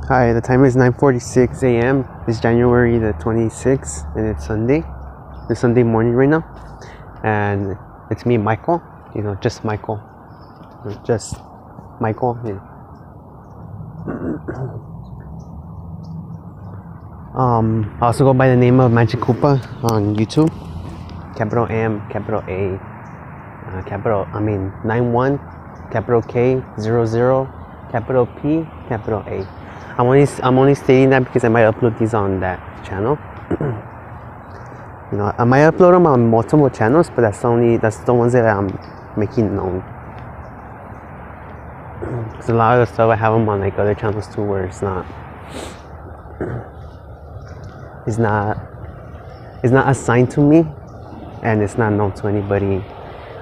Hi, the time is 9:46 a.m. It's January the 26th and it's Sunday. It's Sunday morning right now. And it's me, Michael. Just Michael. Just Michael. I also go by the name of Magic Koopa on YouTube. Capital M, capital A, 91, capital K, 00, capital P, capital A. I'm only stating that because I might upload these on that channel. I might upload them on multiple channels, but that's the ones that I'm making known. Because a lot of the stuff I have them on like other channels too, where it's not assigned to me, and it's not known to anybody,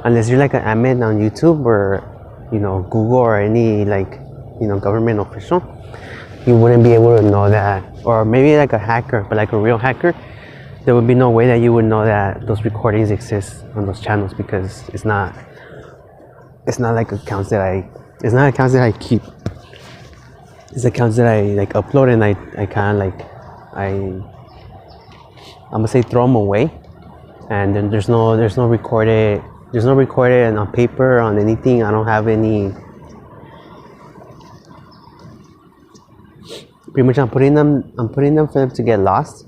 unless you're like an admin on YouTube or Google or any government official. You wouldn't be able to know that, or maybe like a hacker, but like a real hacker, there would be no way that you would know that those recordings exist on those channels, because it's not like accounts that I keep. It's accounts that I like upload, and I kind of I'm gonna say throw them away, and then there's no recorded and on paper, on anything. I don't have any. Pretty much I'm putting them for them to get lost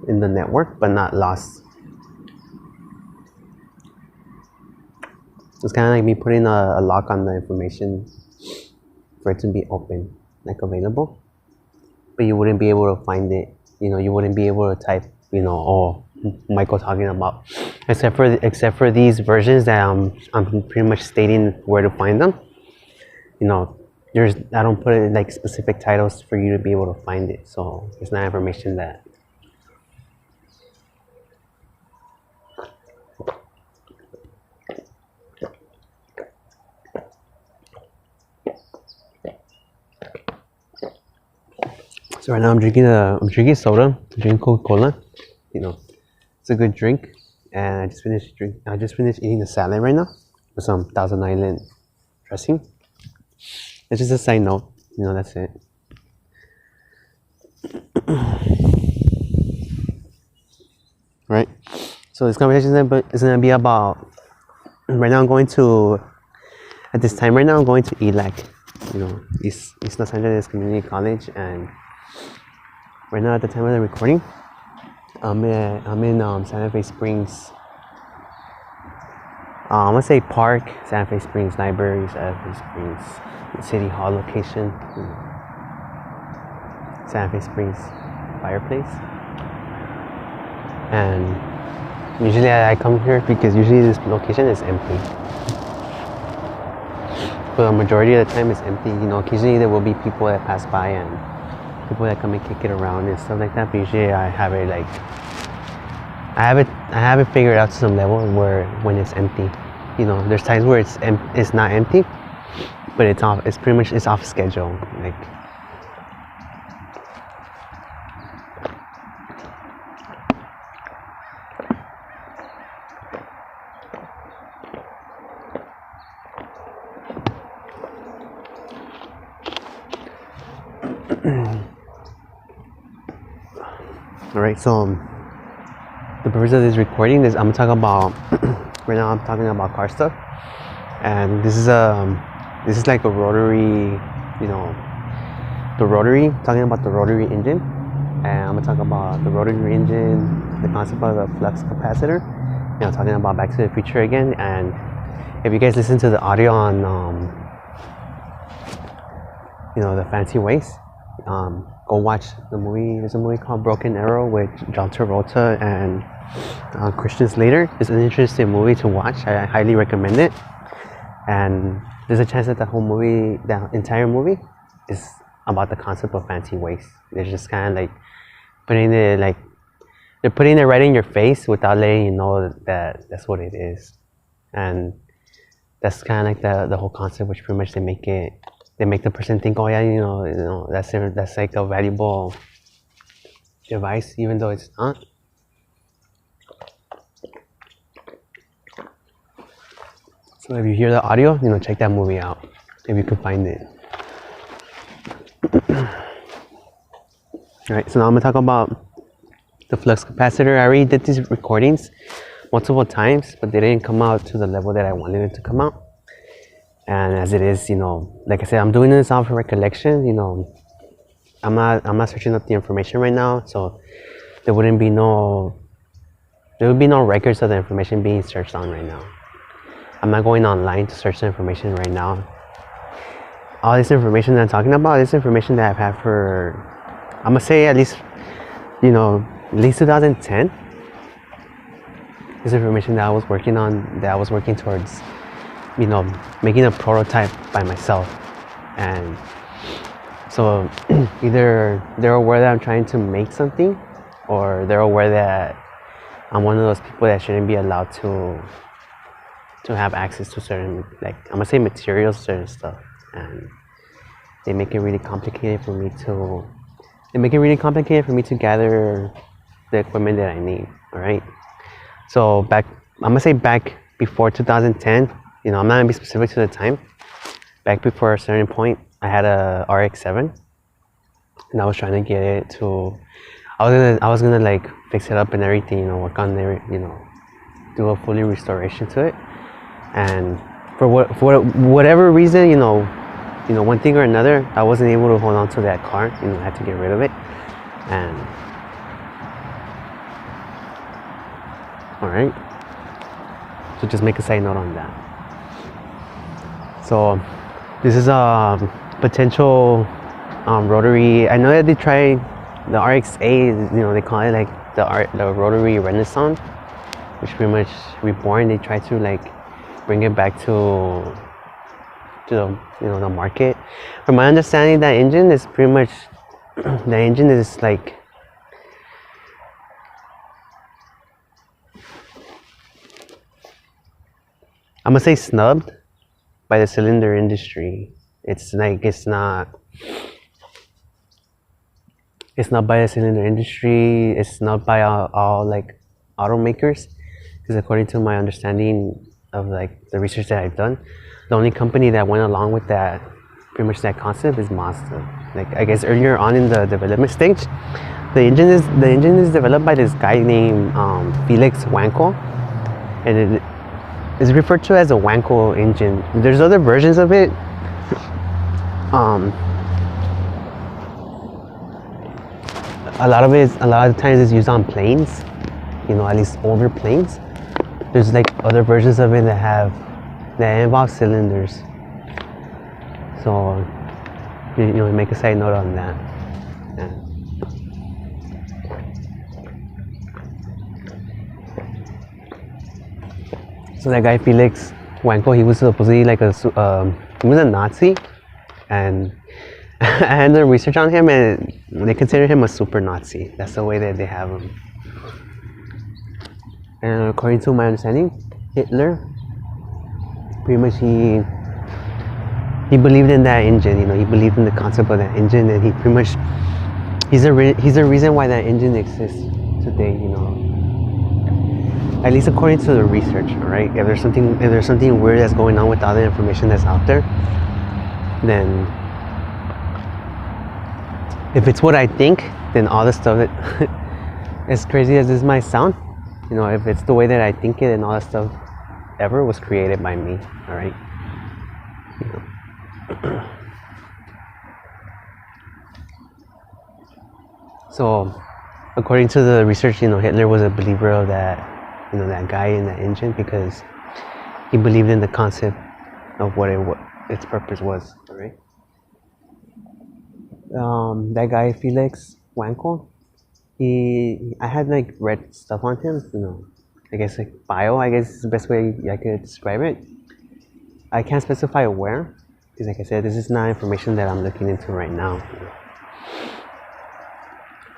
in the network, but not lost. It's kind of like me putting a lock on the information for it to be open, like available, but you wouldn't be able to find it. You wouldn't be able to type, oh, Michael talking about, except for these versions that I'm pretty much stating where to find them. I don't put it in like specific titles for you to be able to find it, so it's not information that. So right now I'm drinking soda. I'm drinking Coca-Cola. It's a good drink, and I just finished eating the salad right now with some Thousand Island dressing. It's just a side note, that's it. Right? So this conversation is going to be about, right now at this time right now I'm going to ELAC, East Los Angeles Community College, and right now at the time of the recording, I'm in Santa Fe Springs. I'm gonna say Park, Santa Fe Springs Library, Santa Fe Springs City Hall location, Santa Fe Springs Fireplace. And usually I come here because usually this location is empty. For the majority of the time it's empty. Occasionally there will be people that pass by and people that come and kick it around and stuff like that, but usually I have it figured out to some level where when it's empty, there's times where it's not empty, but it's pretty much off schedule, like. All right, so the purpose of this recording is I'm talking about right now. I'm talking about car stuff, and this is like a rotary, the rotary. Talking about the rotary engine, and I'm gonna talk about the rotary engine, the concept of the flux capacitor. Talking about Back to the Future again. And if you guys listen to the audio on the Fancy Ways, go watch the movie. There's a movie called Broken Arrow with John Travolta and Christian Slater. It's an interesting movie to watch. I highly recommend it. And there's a chance that the entire movie is about the concept of fancy ways. They're just kind of like putting it right in your face without letting you know that that's what it is. And that's kind of like the whole concept, which pretty much they make the person think, oh yeah, that's like a valuable device, even though it's not. So if you hear the audio, check that movie out if you can find it. Right, so now I'm gonna talk about the flux capacitor. I already did these recordings multiple times, but they didn't come out to the level that I wanted it to come out. And as it is, like I said, I'm doing this off of recollection. I'm not searching up the information right now, so there would be no records of the information being searched on right now. I'm not going online to search the information right now. All this information that I'm talking about, this information that I've had for, I'm gonna say at least 2010. This information that I was working on, that I was working towards, making a prototype by myself. And so either they're aware that I'm trying to make something, or they're aware that I'm one of those people that shouldn't be allowed to have access to certain, like, I'm gonna say materials, certain stuff. And they make it really complicated for me to gather the equipment that I need. All right. So I'm gonna say back before 2010, I'm not gonna be specific to the time. Back before a certain point, I had a RX-7, and I was trying to get it to. I was gonna like fix it up and everything, work on it, do a fully restoration to it. And for whatever reason, one thing or another, I wasn't able to hold on to that car. I had to get rid of it. And all right. So just make a side note on that. So this is a potential rotary. I know that they try the RX-8. They call it like the Rotary Renaissance, which pretty much reborn. They try to like bring it back to the market. From my understanding, that engine is pretty much the engine is like I'm gonna say snubbed by the cylinder industry. It's not by the cylinder industry. It's not by all like automakers, because according to my understanding of like the research that I've done, the only company that went along with that, pretty much that concept, is Mazda. Like, I guess earlier on in the development stage, the engine is developed by this guy named Felix Wankel, and it is referred to as a Wankel engine. There's other versions of it. A lot of the times it's used on planes, at least older planes. There's like other versions of it that involve cylinders. So make a side note on that. Yeah. So that guy Felix Wankel, he was supposedly like he was a Nazi, and I had done research on him, and they consider him a super Nazi. That's the way that they have him. And according to my understanding, Hitler, pretty much he believed in that engine. He believed in the concept of that engine, and he pretty much he's the reason why that engine exists today. At least according to the research, right? If there's something weird that's going on with all the information that's out there, then if it's what I think, then all the stuff that, as crazy as this might sound, if it's the way that I think it, and all that stuff ever was created by me. All right. So, according to the research, Hitler was a believer of that. That guy in that engine, because he believed in the concept of what its purpose was. All right. That guy Felix Wankel, I had like read stuff on him. I guess like bio. I guess is the best way I could describe it. I can't specify where, because like I said, this is not information that I'm looking into right now.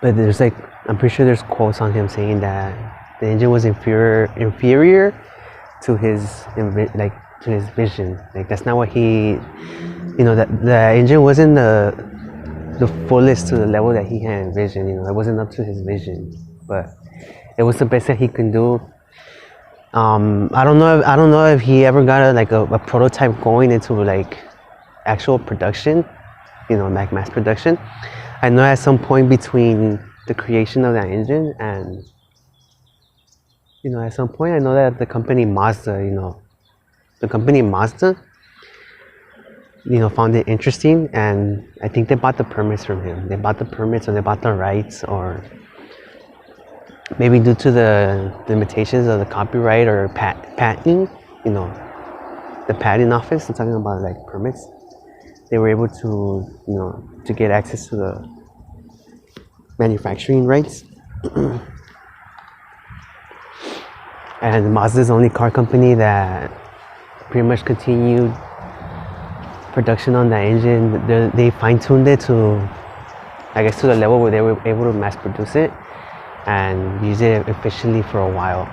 But I'm pretty sure there's quotes on him saying that the engine was inferior to his vision. Like, that's not what he, that the engine wasn't the fullest to the level that he had envisioned. It wasn't up to his vision, but it was the best that he can do. I don't know if he ever got a prototype going into like actual production, like mass production. I know at some point between the creation of that engine and, at some point I know that the company Mazda, found it interesting, and I think they bought the permits from him. They bought the permits, or they bought the rights, or maybe due to the limitations of the copyright or patenting, the patent office. I'm talking about like permits. They were able to, to get access to the manufacturing rights. And Mazda is the only car company that pretty much continued production on that engine. They fine-tuned it to, I guess, to the level where they were able to mass produce it and use it efficiently for a while.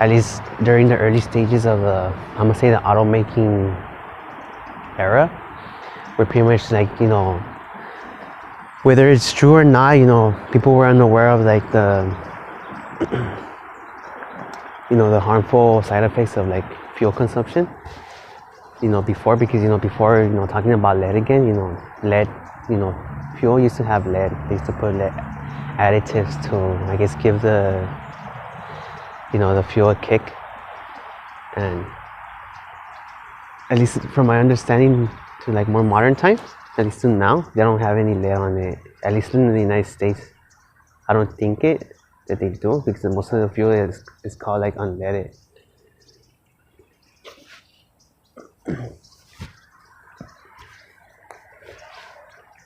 At least during the early stages of the automaking era, where pretty much like, whether it's true or not, people were unaware of like the, the harmful side effects of like fuel consumption. Before, because before, talking about lead again, lead, fuel used to have lead. They used to put lead additives to, I guess, give the, the fuel a kick. And at least from my understanding, to like more modern times, at least to now, they don't have any lead on it. At least in the United States, I don't think that they do, because most of the fuel is called like unleaded.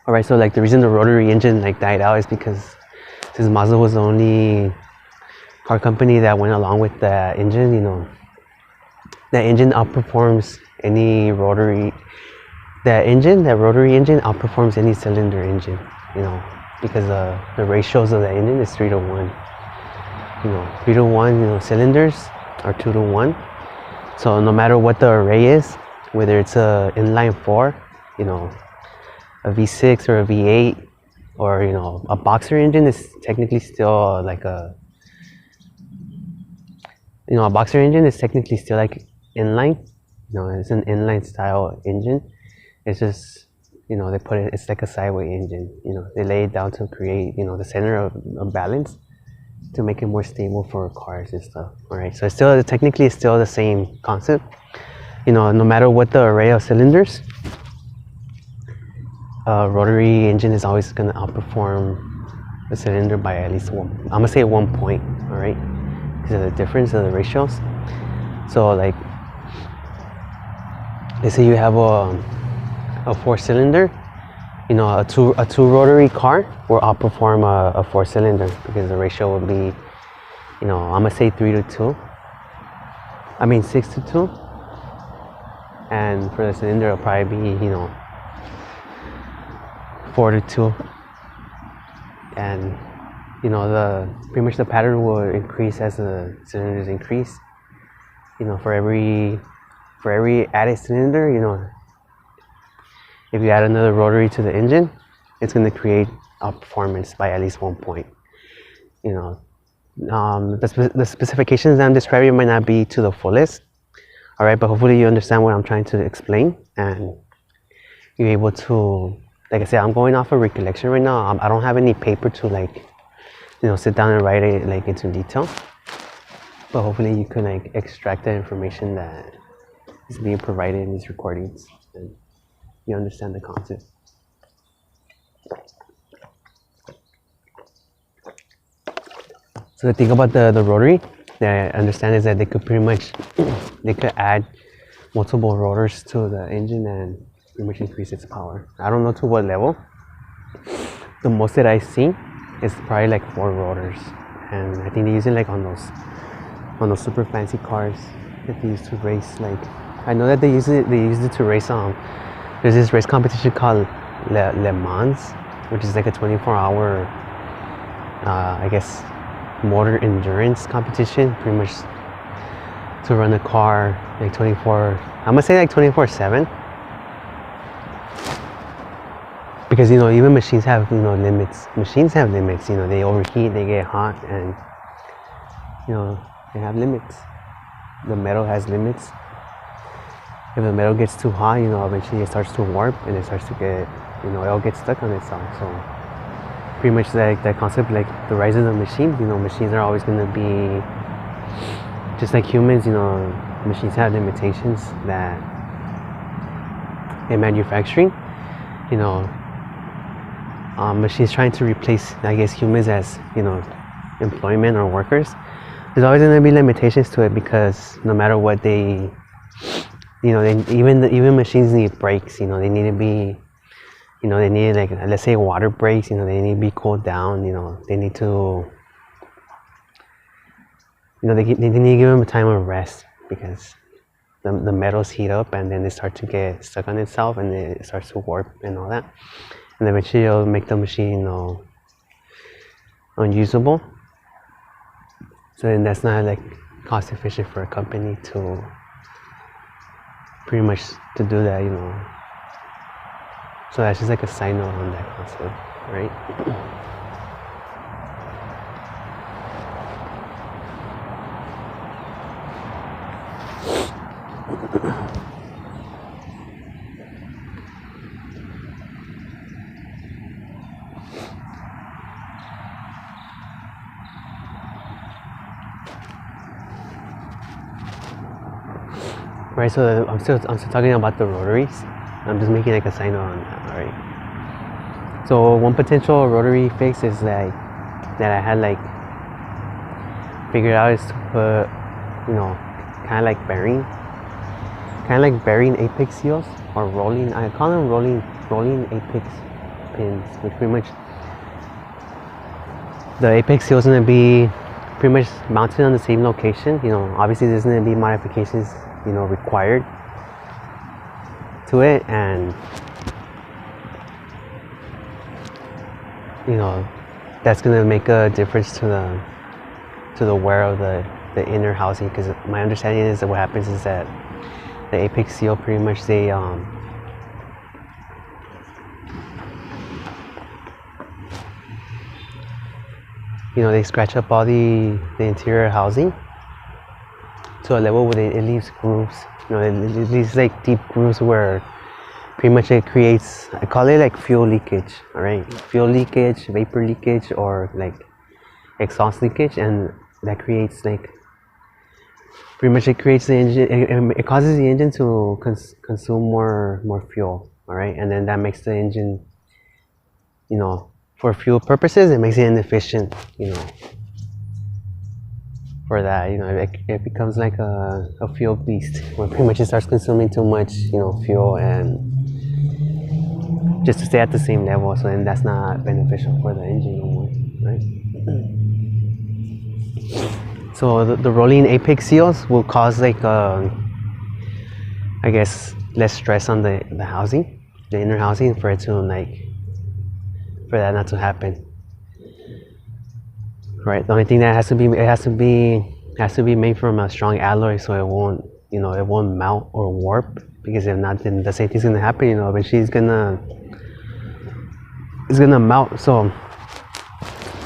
Alright, so like the reason the rotary engine like died out is because since Mazda was the only car company that went along with the engine, that engine outperforms any rotary. That rotary engine outperforms any cylinder engine, because the ratios of the engine is 3-to-1. 3-to-1, cylinders are 2-to-1. So no matter what the array is, whether it's a inline 4, a V6 or a V8, or a boxer engine is technically still like a boxer engine is technically still like inline. It's an inline style engine. It's just, they put it, it's like a sideways engine. They lay it down to create, the center of balance, to make it more stable for cars and stuff. All right, so technically it's still the same concept. No matter what the array of cylinders, rotary engine is always going to outperform the cylinder by at least one. I'm gonna say 1 point. All right, because of the difference of the ratios. So like, let's say you have a 4-cylinder. A two rotary car will outperform a 4-cylinder, because the ratio would be, I'm gonna say 3-to-2. 6-to-2. And for the cylinder, it'll probably be, 4-to-2. And pretty much the pattern will increase as the cylinders increase. For every added cylinder, if you add another rotary to the engine, it's going to create outperformance by at least 1 point. The specifications that I'm describing might not be to the fullest. All right, but hopefully you understand what I'm trying to explain, and you're able to, like I said, I'm going off of recollection right now. I don't have any paper to like, sit down and write it like into detail. But hopefully you can like extract the information that is being provided in these recordings, and you understand the concept. So the thing about the rotary that I understand is that they could pretty much add multiple rotors to the engine and pretty much increase its power. I don't know to what level. The most that I've seen is probably like 4 rotors, and I think they use it like on those super fancy cars that they used to race. Like, I know that they used it to race on. There's this race competition called Le Mans, which is like a 24-hour, I guess, motor endurance competition, pretty much to run a car like 24. I'm gonna say like 24/7, because even machines have limits. Machines have limits. They overheat, they get hot, and they have limits. The metal has limits. If the metal gets too hot, eventually it starts to warp and it starts to get, it'll get stuck on itself. So pretty much like that concept, like the rise of the machine. You know, machines are always going to be just like humans. You know, machines have limitations that in manufacturing, you know, machines trying to replace, I guess, humans as, you know, employment or workers. There's always going to be limitations to it, because no matter what they, you know, even machines need brakes. You know, they need to be, you know, they need, like, let's say water brakes. You know, they need to be cooled down. You know, they need to, you know, they need to give them a time of rest, because the metals heat up and then they start to get stuck on itself and it starts to warp and all that, and eventually it'll make the machine, you know, unusable. So then that's not like cost efficient for a company to pretty much to do that, you know. So that's just like a side note on that concept, right? Right, so I'm still talking about the rotaries. I'm just making like a side note on that, alright? So one potential rotary fix is like that I had like figured out is to put, you know, kind of like bearing apex seals, or rolling. I call them rolling apex pins, which pretty much the apex seal is gonna be pretty much mounted on the same location. You know, obviously there's gonna be modifications, you know, required to it, and you know, that's gonna make a difference to the wear of the inner housing. Because my understanding is that what happens is that the apex seal pretty much they you know, they scratch up all the interior housing to a level where it leaves grooves. You know, it leaves like deep grooves where pretty much it creates, I call it like fuel leakage, all right? Fuel leakage, vapor leakage, or like exhaust leakage, and that creates like, pretty much it creates the engine, it causes the engine to consume more fuel, all right? And then that makes the engine, you know, for fuel purposes, it makes it inefficient, you know, for that. You know, it becomes like a fuel beast, where pretty much it starts consuming too much, you know, fuel, and just to stay at the same level. So then that's not beneficial for the engine anymore, right? So the rolling apex seals will cause like I guess less stress on the housing, the inner housing, for it to like, for that not to happen, right? The only thing that it has to be made from a strong alloy, so it won't, you know, it won't melt or warp, because if not, then the same thing's gonna happen. You know, eventually it's gonna melt. So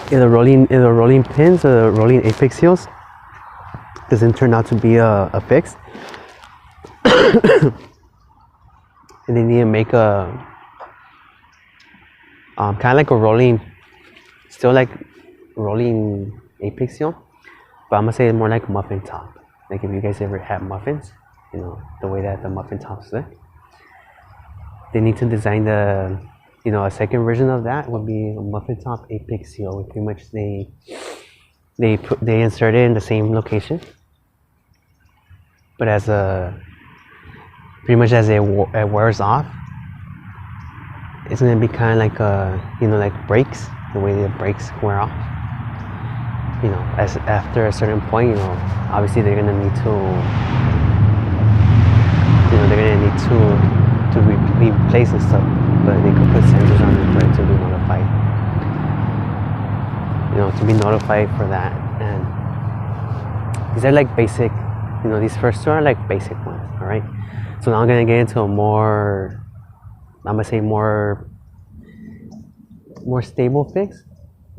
if the rolling pins or the rolling apex seals doesn't turn out to be a fix, and they need to make a kind of like a rolling, still like rolling apex seal, but I'm gonna say more like muffin top. Like if you guys ever had muffins, you know, the way that the muffin tops look, they need to design the, you know, a second version of that would be a muffin top apex seal, where pretty much they insert it in the same location, but as pretty much as it wears off, it's gonna be kind of like you know, like brakes, the way the brakes wear off. You know, as after a certain point, you know, obviously they're gonna need to, you know, to be replaced and stuff, but they could put sensors on it for it to be notified. You know, to be notified for that. And these are like basic, you know, these first two are like basic ones, all right? So now I'm gonna get into a more, I'm gonna say more stable fix.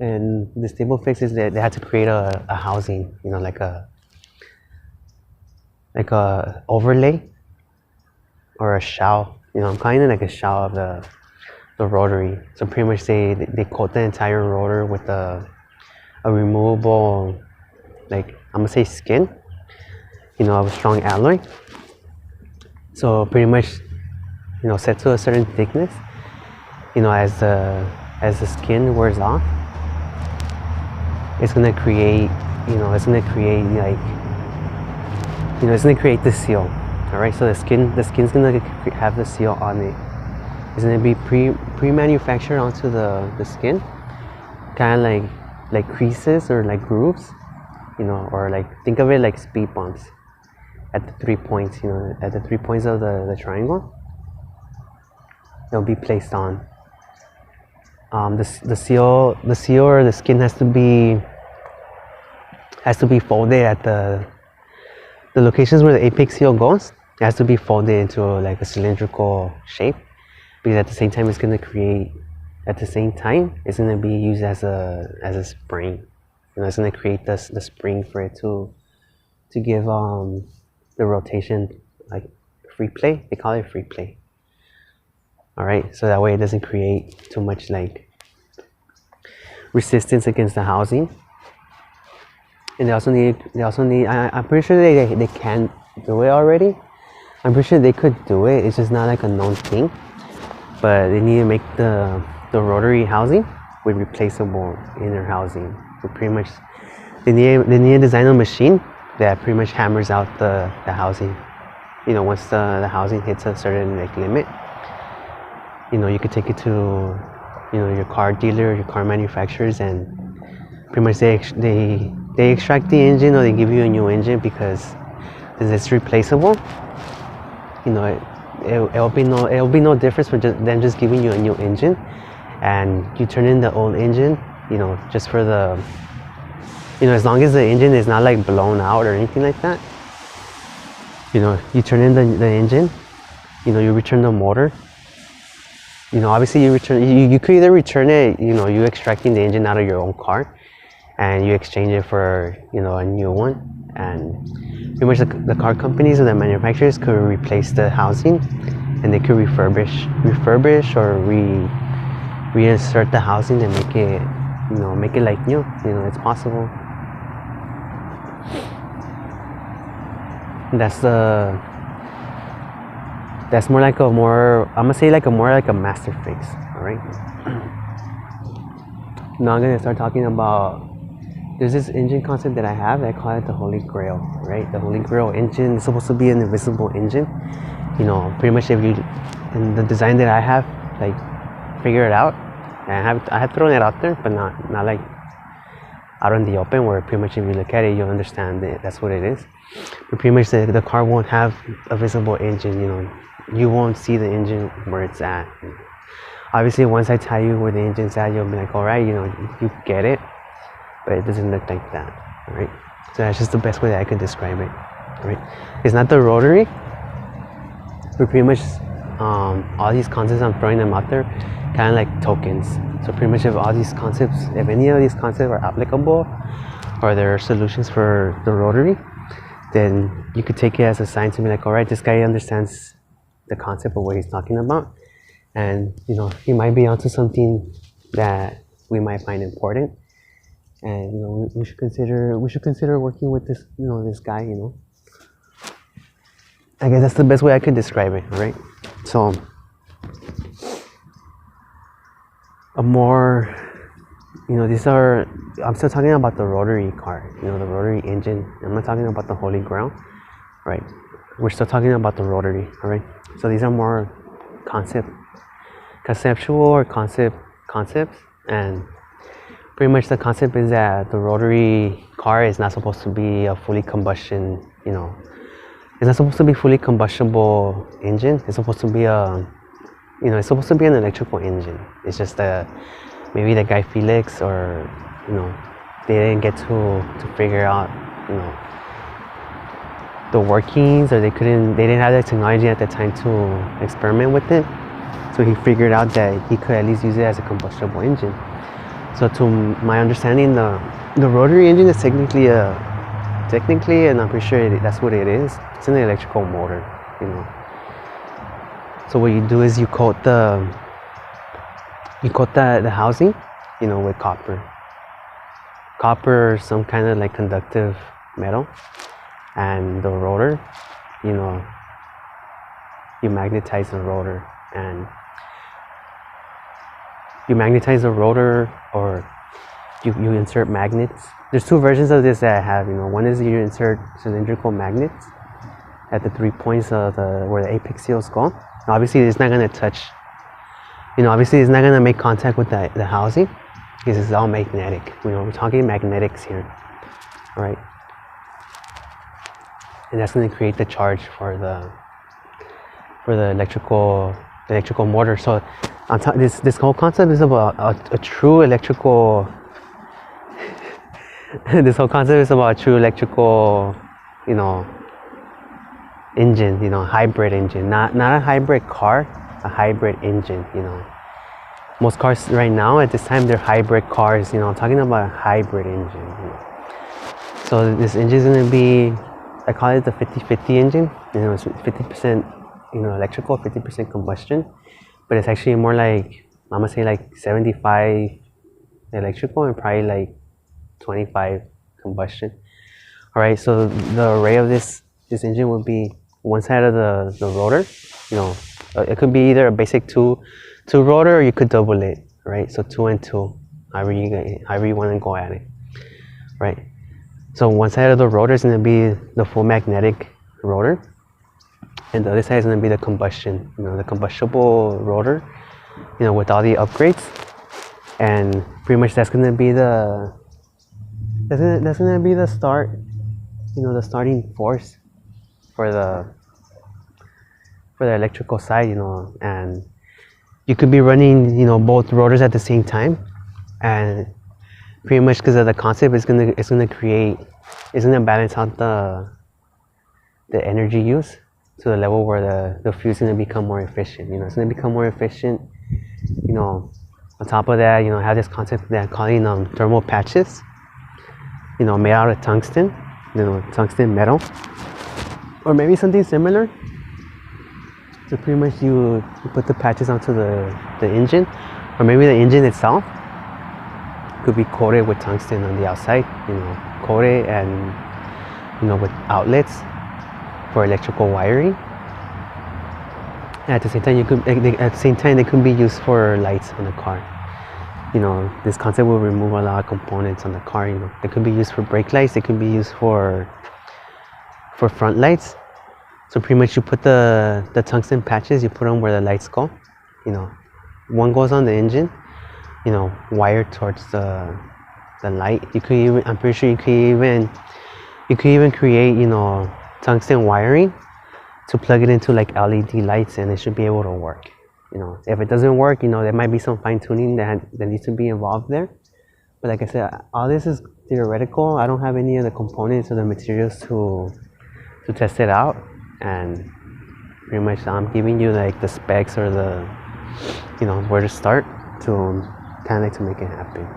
And the stable fix is that they had to create a housing, you know, like a overlay or a shell. You know, I'm calling it like a shell of the rotary. So pretty much they coat the entire rotor with a removable, like I'm gonna say skin, of a strong alloy. So pretty much, set to a certain thickness, as the skin wears off, it's gonna create, it's gonna create like, it's gonna create the seal. All right, so the skin's gonna have the seal on it. It's gonna be pre-manufactured onto the skin, kind of like creases or like grooves, or like think of it like speed bumps at the 3 points, at the 3 points of the triangle. They'll be placed on. The seal or the skin has to be folded at the locations where the apex seal goes. It has to be folded into like a cylindrical shape, because at the same time it's going to be used as a spring. It's going to create the spring for it to give the rotation like free play. They call it free play. All right, so that way it doesn't create too much like resistance against the housing. And they also need. I'm pretty sure they can do it already. I'm pretty sure they could do it. It's just not like a known thing. But they need to make the rotary housing with replaceable inner housing. So pretty much, they need to design a machine that pretty much hammers out the housing. Once the housing hits a certain like limit, you could take it to your car dealer, your car manufacturers, and pretty much they extract the engine, or they give you a new engine, because it's replaceable. It'll be no difference for them just giving you a new engine, and you turn in the old engine, just for the, as long as the engine is not like blown out or anything like that. You turn in the engine, you return the motor. Obviously you could either return it, you extracting the engine out of your own car, and you exchange it for, a new one. And pretty much the car companies or the manufacturers could replace the housing, and they could refurbish or reinsert the housing and make it like new. It's possible. That's more like I'm gonna say like a master fix. All right. Now I'm gonna start talking about. There's this engine concept that I have. I call it the Holy Grail. Right. The Holy Grail engine is supposed to be an invisible engine. Pretty much in the design that I have, like, figure it out. And I have thrown it out there, but not like out in the open, where pretty much if you look at it, you'll understand that that's what it is. But pretty much the car won't have a visible engine. You won't see the engine where it's at. Obviously, once I tell you where the engine's at, you'll be like, all right, you get it, but it doesn't look like that, right? So that's just the best way that I could describe it, right? It's not the rotary, but pretty much all these concepts, I'm throwing them out there, kind of like tokens. So pretty much if any of these concepts are applicable, or there are solutions for the rotary, then you could take it as a sign to be like, all right, this guy understands the concept of what he's talking about, and he might be onto something that we might find important, and we should consider working with this this guy. I guess that's the best way I could describe it. All right, so a more I'm still talking about the rotary car, the rotary engine. I'm not talking about the Holy Grail, right? We're still talking about the rotary, all right? So these are more conceptual or concepts, and pretty much the concept is that the rotary car is not supposed to be a fully combustion, it's not supposed to be fully combustible engine. It's supposed to be it's supposed to be an electrical engine. It's just maybe the guy Felix, or they didn't get to figure out the workings, or they didn't have the technology at the time to experiment with it. So he figured out that he could at least use it as a combustible engine. So to my understanding, the rotary engine is technically, and I'm pretty sure that's what it is. It's an electrical motor, So what you do is you coat the You coat the housing, with copper. Copper or some kind of like conductive metal, and the rotor, you magnetize the rotor, and you magnetize the rotor, or you insert magnets. There's two versions of this that I have. One is you insert cylindrical magnets at the 3 points of where the apex seals go. Obviously, it's not gonna touch. Obviously, it's not gonna make contact with the housing because it's all magnetic. We're talking magnetics here, all right? And that's gonna create the charge for the electrical motor. So on top, this whole concept is about a true electrical. This whole concept is about a true electrical, engine, hybrid engine, not a hybrid car, a hybrid engine. Most cars right now at this time, they're hybrid cars. I'm talking about a hybrid engine. So this engine is gonna be, I call it the 50-50 engine. It's 50% electrical, 50% combustion, but it's actually more like, I'm gonna say like 75 electrical and probably like 25 combustion. All right, so the array of this engine would be one side of the rotor. It could be either a basic two rotor, or you could double it, right? So 2 and 2, however you want to go at it, right? So one side of the rotor is going to be the full magnetic rotor, and the other side is going to be the combustion, the combustible rotor, with all the upgrades. And pretty much that's going to be the start, the starting force for the electrical side, and you could be running, both rotors at the same time, and pretty much because of the concept, it's gonna balance out the energy use to the level where the fuel is gonna become more efficient. It's gonna become more efficient. On top of that, I have this concept that I'm calling thermal patches. Made out of tungsten, tungsten metal, or maybe something similar. So pretty much you put the patches onto the engine, or maybe the engine itself could be coated with tungsten on the outside, coated and with outlets for electrical wiring. And at the same time, they could be used for lights on the car. This concept will remove a lot of components on the car. They could be used for brake lights. They could be used for front lights. So pretty much you put the tungsten patches, you put them where the lights go. One goes on the engine, wired towards the light. I'm pretty sure you could even create, tungsten wiring to plug it into like LED lights, and it should be able to work. If it doesn't work, there might be some fine tuning that needs to be involved there. But like I said, all this is theoretical. I don't have any of the components or the materials to test it out. And pretty much I'm giving you like the specs or the where to start to kind of to make it happen.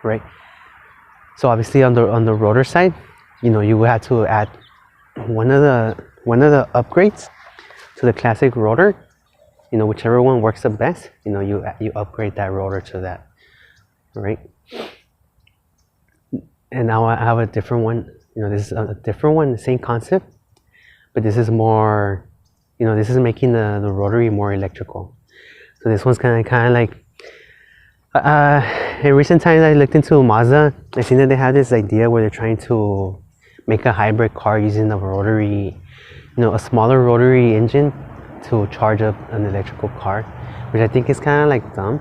Right, so obviously on the rotor side, you would have to add one of the upgrades to the classic rotor. Whichever one works the best, you upgrade that rotor to that, right? And now I have a different one. This is a different one, the same concept, but this is more, this is making the rotary more electrical. So this one's kind of like, in recent times I looked into Mazda. I seen that they have this idea where they're trying to make a hybrid car using a rotary, a smaller rotary engine to charge up an electrical car, which I think is kind of like dumb,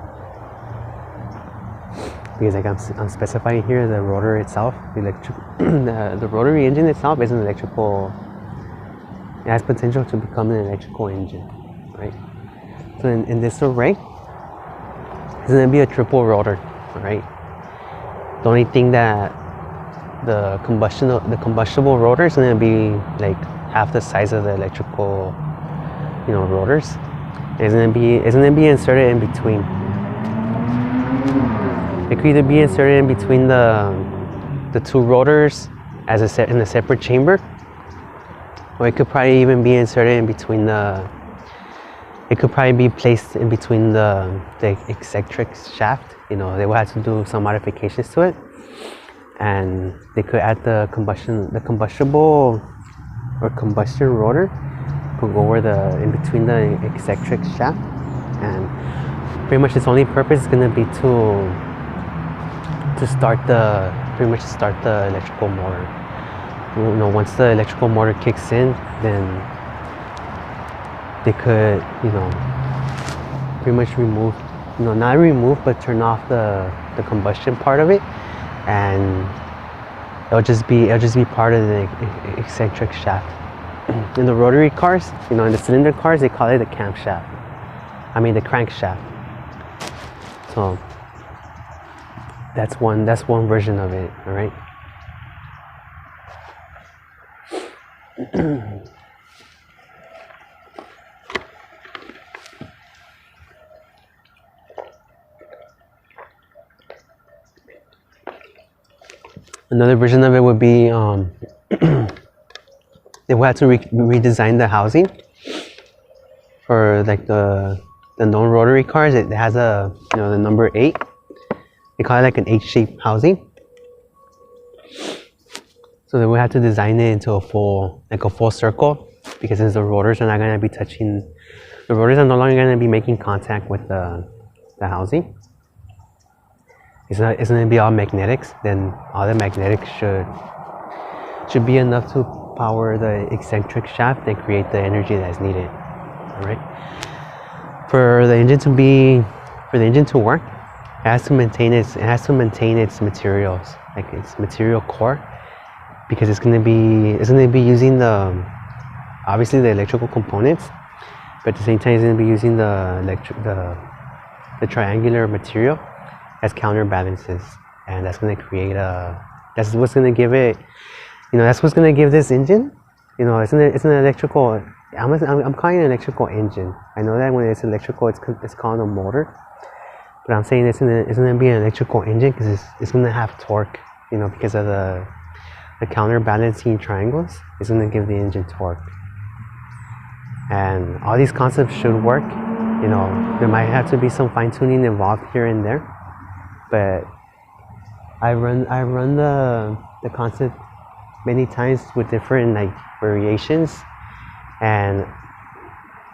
because like I'm specifying here, the rotor itself, the rotary engine itself is an electrical. It has potential to become an electrical engine, right? So in this array, it's going to be a triple rotor, right? The only thing that the combustible rotor is going to be like half the size of the electrical, rotors. It's gonna be inserted in between. It could either be inserted in between the two rotors as in a separate chamber, or it could probably even be inserted in between it could probably be placed in between the eccentric shaft. You know, they would have to do some modifications to it, and they could add the combustible or combustion rotor could go over in between the eccentric shaft, and pretty much its only purpose is going to be to start the electrical motor. You know, once the electrical motor kicks in, then they could, you know, pretty much remove, you know, not remove, but turn off the combustion part of it, and it'll just be part of the eccentric shaft. In the rotary cars, you know, in the cylinder cars, they call it the camshaft. I mean the crankshaft. So that's one version of it. All right. Another version of it would be they would have to redesign the housing for like the known rotary cars. It has a, you know, the number 8. They call it like an H-shaped housing. So they would have to design it into a full circle, because since the rotors are not going to be touching, the rotors are no longer going to be making contact with the housing. It's going to be all magnetics. Then all the magnetics should be enough to power the eccentric shaft and create the energy that's needed. All right. For the engine to work, it has to maintain its materials, like its material core, because it's going to be using obviously the electrical components, but at the same time it's going to be using the triangular material as counterbalances, and that's going to create that's what's going to give it, you know, that's what's going to give this engine, you know, it's an electrical, I'm calling it an electrical engine. I know that when it's electrical, it's called a motor, but I'm saying it's going to be an electrical engine because it's going to have torque, you know, because of the counterbalancing triangles. It's going to give the engine torque, and all these concepts should work. You know, there might have to be some fine-tuning involved here and there, but I run the concept many times with different like variations, and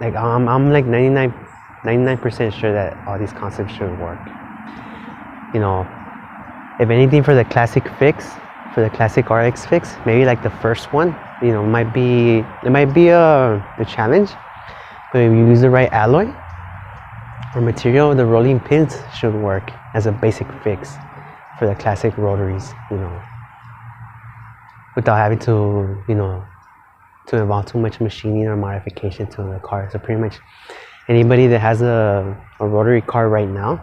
like I'm like 99% sure that all these concepts should work. You know, if anything, for the classic RX fix, maybe like the first one, you know, it might be a challenge, but if you use the right alloy or material, the rolling pins should work as a basic fix for the classic rotaries, you know, without having to, you know, to involve too much machining or modification to the car. So pretty much anybody that has a rotary car right now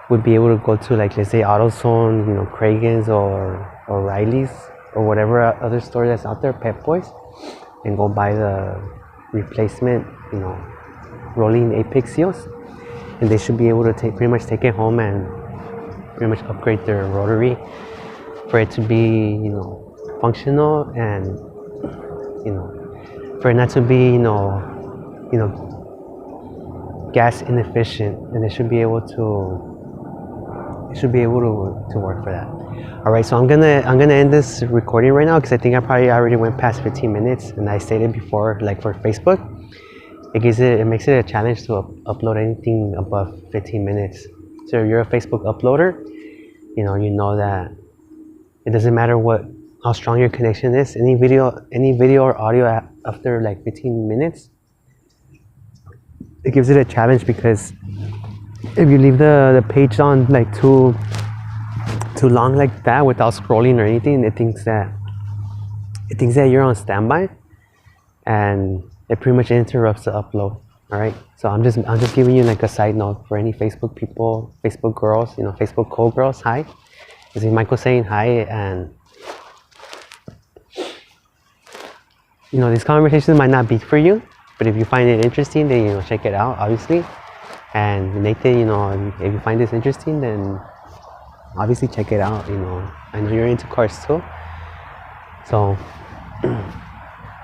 would be able to go to, like, let's say AutoZone, you know, Kragen's or Riley's or whatever other store that's out there, Pep Boys, and go buy the replacement, you know, rolling apex seals, and they should be able to pretty much take it home and pretty much upgrade their rotary for it to be, you know, functional, and, you know, for it not to be, you know, gas inefficient, and it should be able to work for that. All right, so I'm gonna end this recording right now because I think I probably already went past 15 minutes, and I stated before, like, for Facebook, it makes it a challenge to upload anything above 15 minutes. So if you're a Facebook uploader, you know that it doesn't matter how strong your connection is. Any video or audio after like 15 minutes, it gives it a challenge, because if you leave the page on like too long like that without scrolling or anything, it thinks that you're on standby, and it pretty much interrupts the upload. All right, so I'm just giving you like a side note for any Facebook people, Facebook girls, you know, Facebook co-girls. Hi, this is Michael saying hi, and you know, these conversations might not be for you, but if you find it interesting, then, you know, check it out, obviously. And Nathan, you know, if you find this interesting, then obviously check it out. You know, I know you're into cars too, so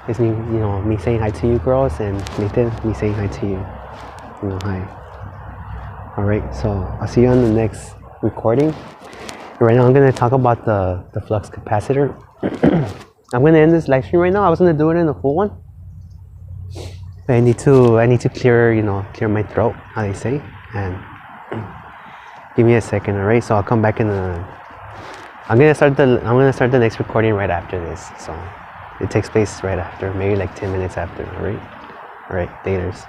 it's me, you know, me saying hi to you girls, and Nathan, me saying hi to you. You know, hi. All right, so I'll see you on the next recording. Right now, I'm gonna talk about the flux capacitor. I'm gonna end this live stream right now. I was gonna do it in a full one. I need to clear, you know, clear my throat, how they say, and give me a second, alright? So I'll come back in I'm gonna start the next recording right after this. So it takes place right after, maybe like 10 minutes after, alright? Alright, laters.